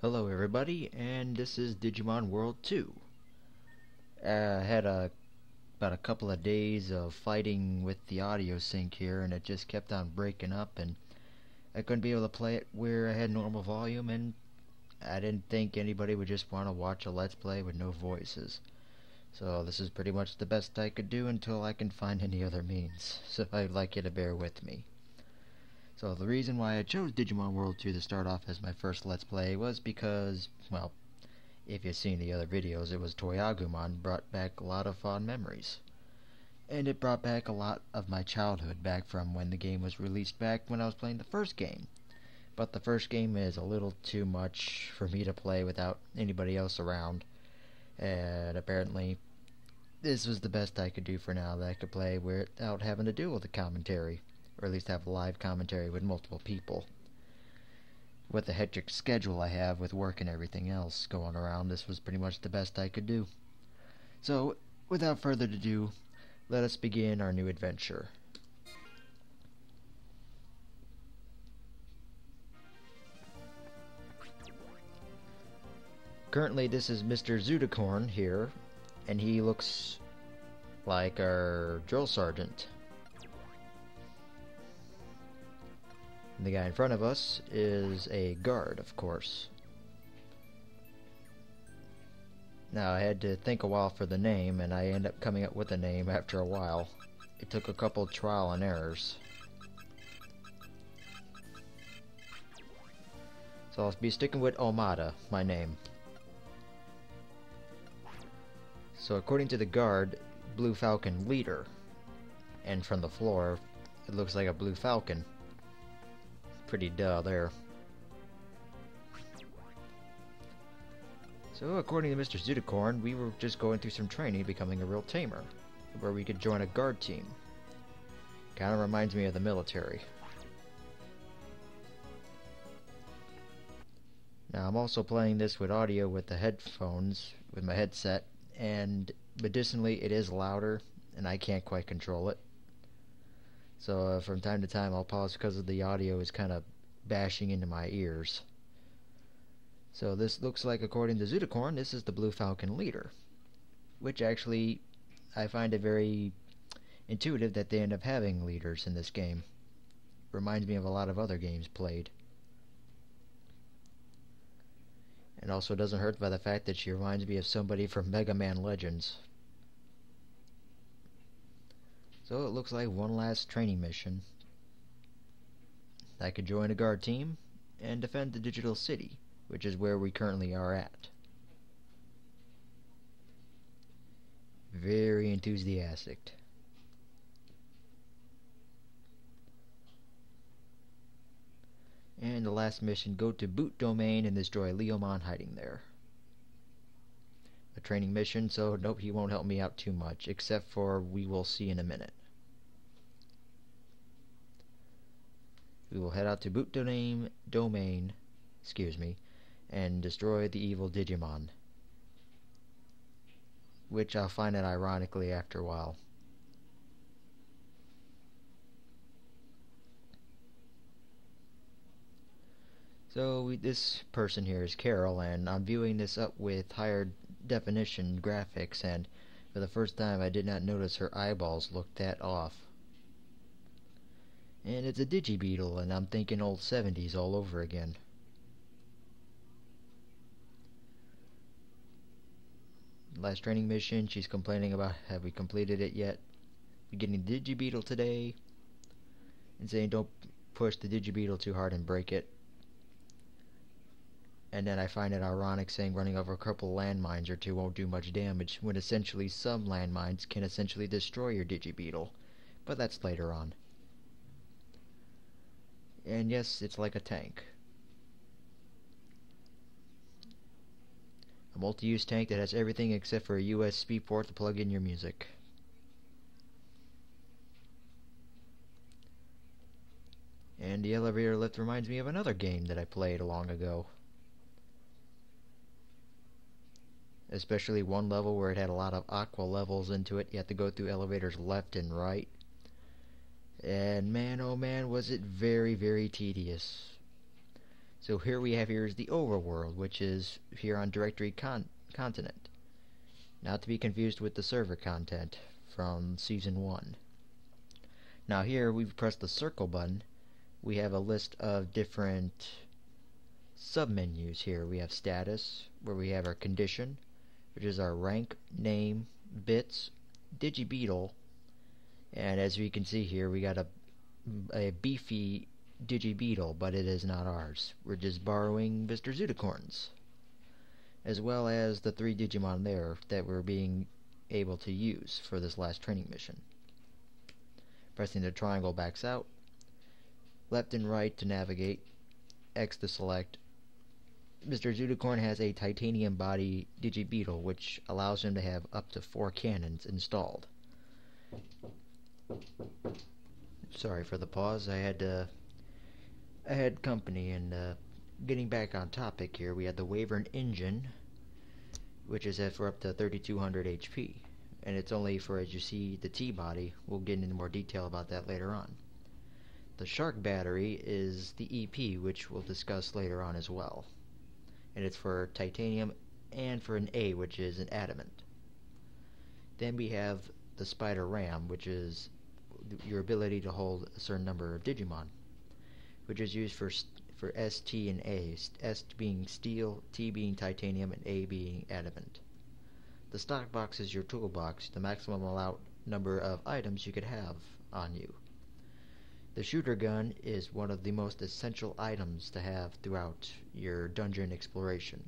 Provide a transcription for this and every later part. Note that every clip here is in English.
Hello everybody, and this is Digimon World 2. I had about a couple of days of fighting with the audio sync here, and it just kept on breaking up, and I couldn't be able to play it where I had normal volume, and I didn't think anybody would just want to watch a Let's Play with no voices. So this is pretty much the best I could do until I can find any other means, so I'd like you to bear with me. So the reason why I chose Digimon World 2 to start off as my first Let's Play was because, well, if you've seen the other videos, it was Toyagumon brought back a lot of fond memories. And it brought back a lot of my childhood back from when the game was released back when I was playing the first game. But the first game is a little too much for me to play without anybody else around. And apparently, this was the best I could do for now that I could play without having to deal with the commentary. Or at least have live commentary with multiple people. With the hectic schedule I have with work and everything else going around, this was pretty much the best I could do. So, without further ado, let us begin our new adventure. Currently, this is Mr. Zudicorn here, and he looks like our drill sergeant. The guy in front of us is a guard, of course. Now, I had to think a while for the name, and I ended up coming up with a name after a while. It took a couple trial and errors. So I'll be sticking with Omada, my name. So according to the guard, Blue Falcon leader. And from the floor, it looks like a Blue Falcon. Pretty dull there. So according to Mr. Zudicorn, we were just going through some training becoming a real tamer, where we could join a guard team. Kinda reminds me of the military. Now I'm also playing this with audio with the headphones, with my headset, and medicinally it is louder, and I can't quite control it. So from time to time I'll pause because of the audio is kind of bashing into my ears. So this looks like, according to Zudicorn, this is the Blue Falcon leader. Which actually, I find it very intuitive that they end up having leaders in this game. Reminds me of a lot of other games played. And also doesn't hurt by the fact that she reminds me of somebody from Mega Man Legends. So it looks like one last training mission. I could join a guard team and defend the digital city, which is where we currently are at. Very enthusiastic. And the last mission, go to Boot Domain and destroy Leomon hiding there. A training mission, so nope, he won't help me out too much, except for we will see in a minute. We will head out to Boot Domain, and destroy the evil Digimon. Which I'll find it ironically after a while. So this person here is Carol, and I'm viewing this up with higher definition graphics, and for the first time I did not notice her eyeballs looked that off. And it's a Digi Beetle, and I'm thinking old 70s all over again. Last training mission, she's complaining about have we completed it yet. We're getting the Digi Beetle today, and saying don't push the Digi Beetle too hard and break it. And then I find it ironic saying running over a couple landmines or two won't do much damage, when essentially some landmines can essentially destroy your Digi Beetle. But that's later on. And yes, it's like a tank. A multi-use tank that has everything except for a USB port to plug in your music. And the elevator lift reminds me of another game that I played long ago. Especially one level where it had a lot of aqua levels into it. You had to go through elevators left and right. And man, oh man, was it very, very tedious. So here is the Overworld, which is here on Directory Continent. Not to be confused with the server content from Season 1. Now here we've pressed the circle button. We have a list of different submenus here. We have status, where we have our condition, which is our rank, name, bits, Digi Beetle, and as we can see here, we got a beefy Digi Beetle, but it is not ours. We're just borrowing Mr. Zuticorn's, as well as the 3 Digimon there that we're being able to use for this last training mission. Pressing the triangle backs out, left and right to navigate, X to select. Mr. Zuticorn has a titanium body Digi Beetle, which allows him to have up to 4 cannons installed. Sorry for the pause. I had company. And getting back on topic here, we had the Wyvern engine, which is for up to 3200 HP, and it's only for, as you see, the T body. We'll get into more detail about that later on. The Shark battery is the EP, which we'll discuss later on as well, and it's for titanium and for an A, which is an adamant. Then we have the Spider Ram, which is your ability to hold a certain number of Digimon, which is used for S, T, and A, S being steel, T being titanium, and A being adamant. The stock box is your toolbox, the maximum allowed number of items you could have on you. The shooter gun is one of the most essential items to have throughout your dungeon exploration,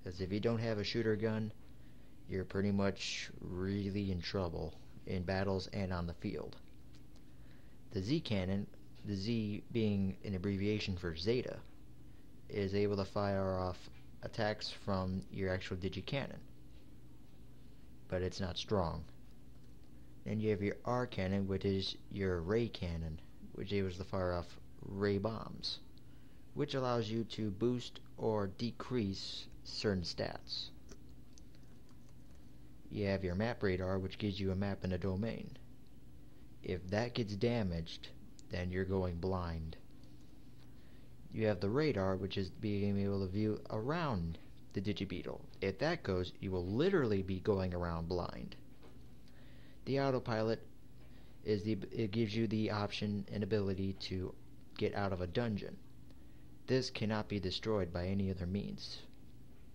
as if you don't have a shooter gun, you're pretty much really in trouble in battles and on the field. The Z cannon, the Z being an abbreviation for Zeta, is able to fire off attacks from your actual Digicannon, but it's not strong. Then you have your R cannon, which is your ray cannon, which is able to fire off ray bombs, which allows you to boost or decrease certain stats. You have your map radar, which gives you a map and a domain. If that gets damaged, then you're going blind. You have the radar, which is being able to view around the Digi Beetle. If that goes, you will literally be going around blind. The autopilot is it gives you the option and ability to get out of a dungeon. This cannot be destroyed by any other means.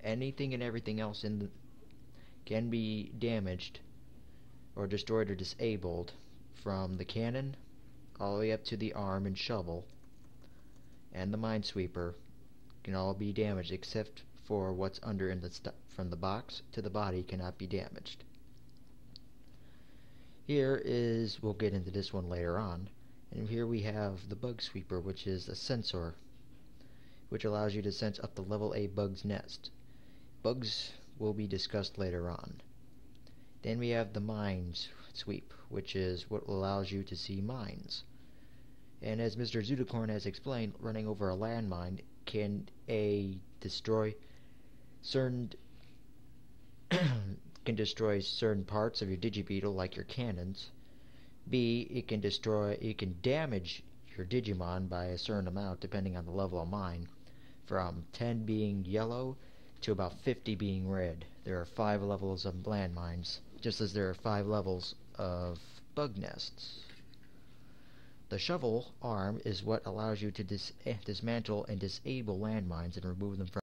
Anything and everything else can be damaged or destroyed or disabled, from the cannon all the way up to the arm and shovel and the minesweeper can all be damaged, except for what's under in the from the box to the body cannot be damaged. Here is, we'll get into this one later on, and here we have the bug sweeper, which is a sensor which allows you to sense up to level A bug's nest. Bugs will be discussed later on. Then we have the mines sweep, which is what allows you to see mines. And as Mr. Zuticorn has explained, running over a landmine can destroy certain can destroy certain parts of your Digibeetle, like your cannons. B, it can damage your Digimon by a certain amount depending on the level of mine, from 10 being yellow to about 50 being red. There are 5 levels of landmines, just as there are 5 levels of bug nests. The shovel arm is what allows you to dismantle and disable landmines and remove them from